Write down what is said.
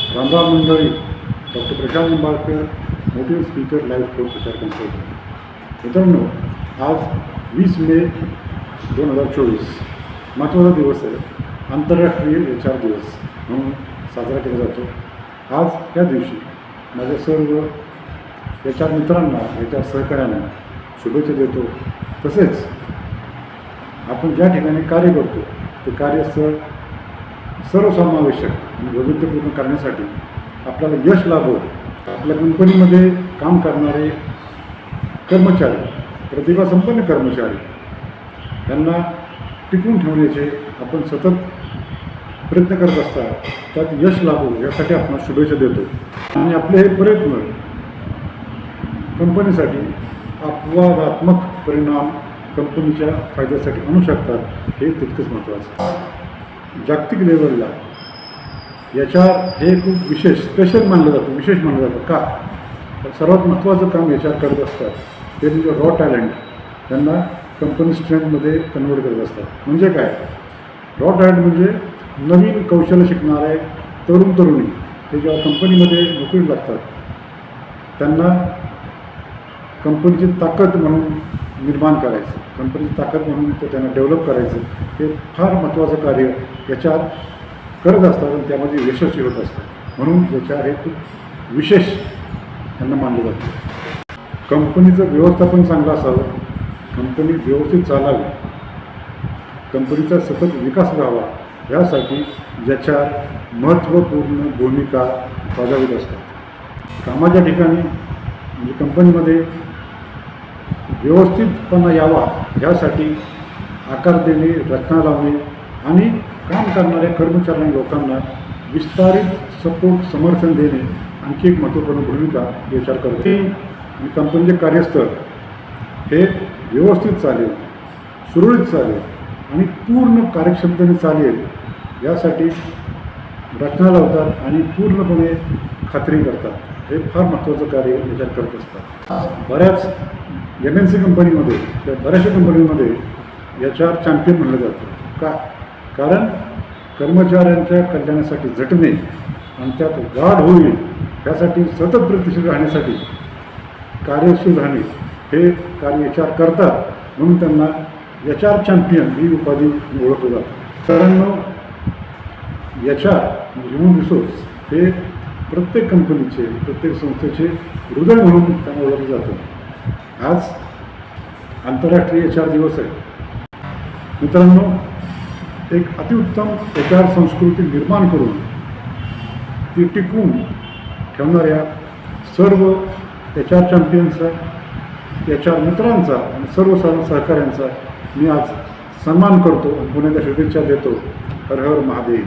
रामराम मंडळी. Doctor Prashant Nimbalkar, motive speaker, live sports प्रचार कन्सल्टंट. मित्रांनो, आज 20 मे 2024 महत्त्वाचा दिवस आहे. आंतरराष्ट्रीय HR दिवस म्हणून साजरा केला जातो. आज या दिवशी माझ्या सर्व HR मित्रांना, HR सहकाऱ्यांना शुभेच्छा देतो. तसेच आपण ज्या ठिकाणी कार्य करतो ते कार्य सर्वसमावेशक आणि वैविध्यपूर्ण करण्यासाठी आपल्याला यश लाभो. आपल्या कंपनीमध्ये काम करणारे कर्मचारी, प्रतिभासंपन्न कर्मचारी यांना टिकवून ठेवण्याचे आपण सतत प्रयत्न करत असतात. त्यात यश लाभो यासाठी आपण शुभेच्छा देतो. आणि आपले हे प्रयत्न कंपनीसाठी अपवादात्मक परिणाम कंपनीच्या फायद्यासाठी आणू शकतात, हे तितकंच महत्त्वाचं. जागतिक लेवलला HR हे खूप स्पेशल मानलं जातं, विशेष मानलं जातं. का? तर सर्वात महत्त्वाचं काम HR करत असतात ते म्हणजे रॉ टॅलेंट त्यांना कंपनी स्ट्रेंथमध्ये कन्वर्ट करत असतात. म्हणजे काय? रॉ टॅलेंट म्हणजे नवीन कौशल्य शिकणारे तरुणी हे जेव्हा कंपनीमध्ये नोकरी लागतात त्यांना कंपनीची ताकद म्हणून निर्माण करायचं, कंपनीची ताकद म्हणून ते त्यांना डेव्हलप करायचं, हे फार महत्त्वाचं कार्य HR करत असतात आणि त्यामध्ये यशस्वी होत असतात. म्हणून HR हे खूप विशेष त्यांना मानलं जातं. कंपनीचं व्यवस्थापन चांगलं असावं, कंपनी व्यवस्थित चालावी, कंपनीचा सतत विकास व्हावा यासाठी HR महत्त्वपूर्ण भूमिका बजावत असतात. कामाच्या ठिकाणी म्हणजे कंपनीमध्ये व्यवस्थितपणा यावा यासाठी आकार देणे, रचना लावणे आणि काम करणाऱ्या कर्मचारी लोकांना विस्तारित सपोर्ट, समर्थन देणे आणखी एक महत्त्वपूर्ण भूमिका HR करते. आणि कंपनीचे कार्यस्थळ हे व्यवस्थित चालेल, सुरळीत चालेल आणि पूर्ण कार्यक्षमतेने चालेल यासाठी रचना लावतात आणि पूर्णपणे खात्री करतात. हे फार महत्त्वाचं कार्य HR करत असतात. बऱ्याच MNC कंपनीमध्ये किंवा बऱ्याचशा कंपनीमध्ये HR चॅम्पियन म्हणलं जातं. का? कारण कर्मचाऱ्यांच्या कल्याणासाठी झटणे आणि त्यात वाढ होईल यासाठी सतत प्रयत्नशील राहण्यासाठी, कार्यशील राहणे हे कार्य HR करतात. म्हणून त्यांना HR चॅम्पियन ही उपाधी ओळखलं जातं. कारण HR ह्युमन रिसोर्स हे प्रत्येक कंपनीचे, प्रत्येक संस्थेचे हृदय म्हणून त्यांना ओळखलं जातं. आज आंतरराष्ट्रीय HR दिवस आहे. मित्रांनो, एक अतिउत्तम HR संस्कृती निर्माण करून ती टिकवून ठेवणाऱ्या सर्व HR चॅम्पियनचा, HR मित्रांचा आणि सर्व सहकाऱ्यांचा मी आज सन्मान करतो आणि पुण्याच्या शुभेच्छा देतो. हर हर महादेव.